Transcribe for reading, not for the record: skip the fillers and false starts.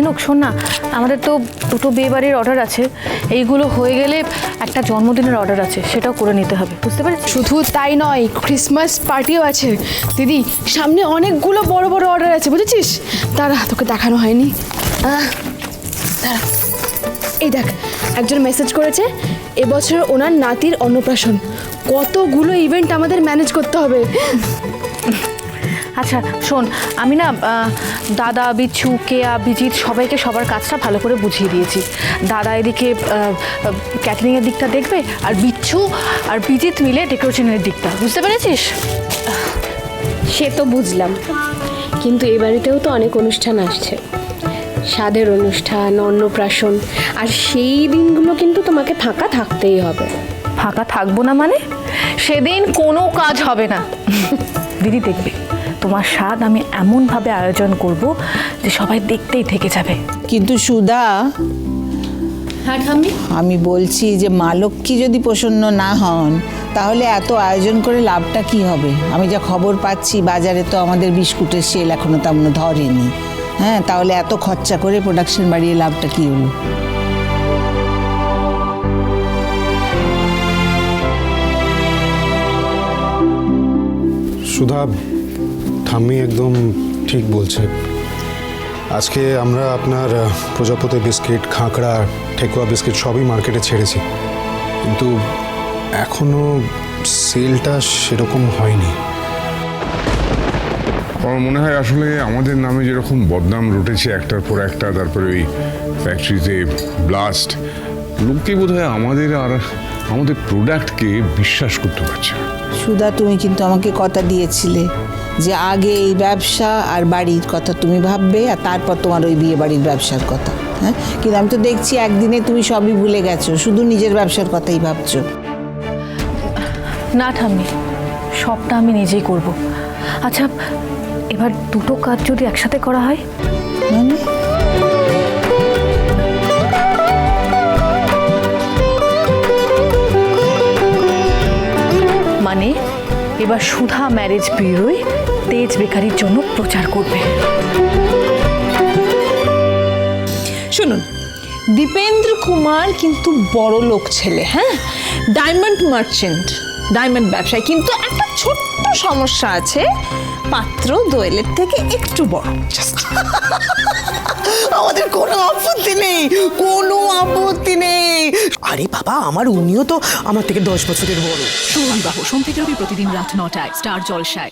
ঝিনুক শোন না, আমাদের তো দুটো বিয়েবাড়ির অর্ডার আছে, এইগুলো হয়ে গেলে একটা জন্মদিনের অর্ডার আছে, সেটাও করে নিতে হবে, বুঝতে পারছিস? শুধু তাই নয়, ক্রিসমাস পার্টিও আছে দিদি। সামনে অনেকগুলো বড় বড় অর্ডার আছে, বুঝেছিস? দাঁড়া, তোকে দেখানো হয়নি। দাঁড়া, এই দেখ, একজন মেসেজ করেছে এবছর ওনার নাতির অন্নপ্রাশন। কতগুলো ইভেন্ট আমাদের ম্যানেজ করতে হবে। আচ্ছা শোন, আমি না দাদা, বিচ্ছু, কেয়া, বিজিৎ সবাইকে সবার কাজটা ভালো করে বুঝিয়ে দিয়েছি। দাদা এদিকে ক্যাটারিংয়ের দিকটা দেখবে, আর বিচ্ছু আর বিজিৎ মিলে ডেকোরেশনের দিকটা, বুঝতে পেরেছিস? সে তো বুঝলাম, কিন্তু এ বাড়িতেও তো অনেক অনুষ্ঠান আসছে, স্বাদের অনুষ্ঠান, অন্নপ্রাশন, আর সেই দিনগুলো কিন্তু তোমাকে ফাঁকা থাকতেই হবে। ফাঁকা থাকবো না মানে? সেদিন কোনো কাজ হবে না। দিদি দেখবে, তোমার স্বাদ আমি এমনভাবে আয়োজন করব যে সবাই দেখতেই থেকে যাবে। কিন্তু সুধা, হ্যাঁ ঠাম্মি, আমি বলছি যে মা লক্ষ্মী যদি প্রসন্ন না হন তাহলে এত আয়োজন করে লাভটা কি হবে? আমি যা খবর পাচ্ছি বাজারে তো আমাদের বিস্কুটের সেল এখনো তেমন ধরেনি। হ্যাঁ, তাহলে এত খরচা করে প্রোডাকশন বাড়িয়ে লাভটা কি হলো? সুধা, ঠাম্মি একদম ঠিক বলছে। আজকে আমরা আপনার প্রজাপতি বিস্কিট, খাঁকড়া, ঠেকুয়া বিস্কিট সবই মার্কেটে ছেড়েছি, কিন্তু এখনো সেলটা সেরকম হয়নি। আমার মনে হয় আসলে আমাদের নামে যেরকম বদনাম রটেছে একটার পর একটা, তারপরে ওই ফ্যাক্টরিতে ব্লাস্ট, লোকে বোধ হয় আমাদের প্রোডাক্টকে বিশ্বাস করতে পারছে না। সুধা, তুমি কিন্তু আমাকে কথা দিয়েছিলে যে আগে এই ব্যবসা আর বাড়ির কথা তুমি ভাববে, আর তারপর তোমার ওই বিয়ে বাড়ির ব্যবসার কথা। হ্যাঁ, কিন্তু আমি তো দেখছি একদিনে তুমি সবই ভুলে গেছো, শুধু নিজের ব্যবসার কথাই ভাবছো। না ঠাম্মি, সবটা আমি নিজেই করব। আচ্ছা, এবার দুটো কাজ যদি একসাথে করা হয় মানে? মানে এবার সুধা ম্যারেজ ব্যুরোয় তেজ বেকারির জন্য প্রচার করবে। শুনুন, দীপেন্দ্র কুমার কিন্তু বড় লোক ছেলে, হ্যাঁ, ডায়মন্ড মার্চেন্ট, ডায়মন্ড ব্যবসায়ী, কিন্তু একটা ছোট্ট সমস্যা আছে, পাত্র দোয়েলের থেকে একটু বড়। আমাদের কোনো আপত্তি নেই, কোনো আপত্তি নেই। আরে বাবা, আমার উনিও তো আমার থেকে 10 বছরের বড়। বিবাহ সোম থেকে রবি প্রতিদিন রাত 9টায় স্টার জলসায়।